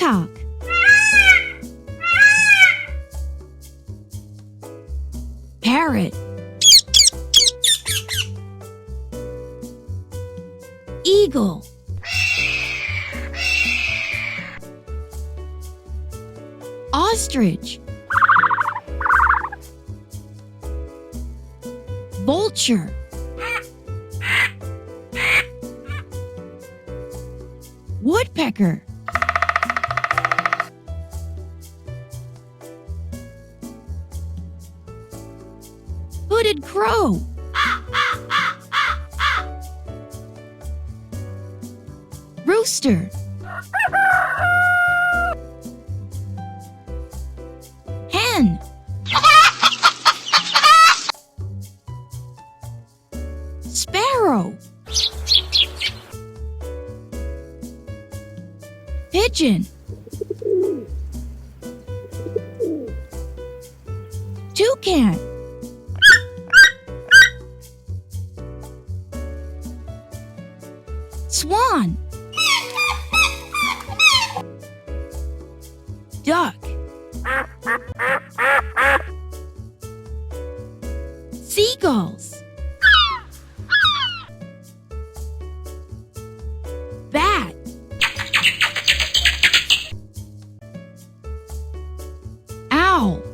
Peacock. Parrot. Eagle. Ostrich. Vulture. Woodpecker. Hooded crow. Rooster. Hen. Sparrow. Pigeon. Toucan. Swan. Duck. Seagulls. Bat. Owl.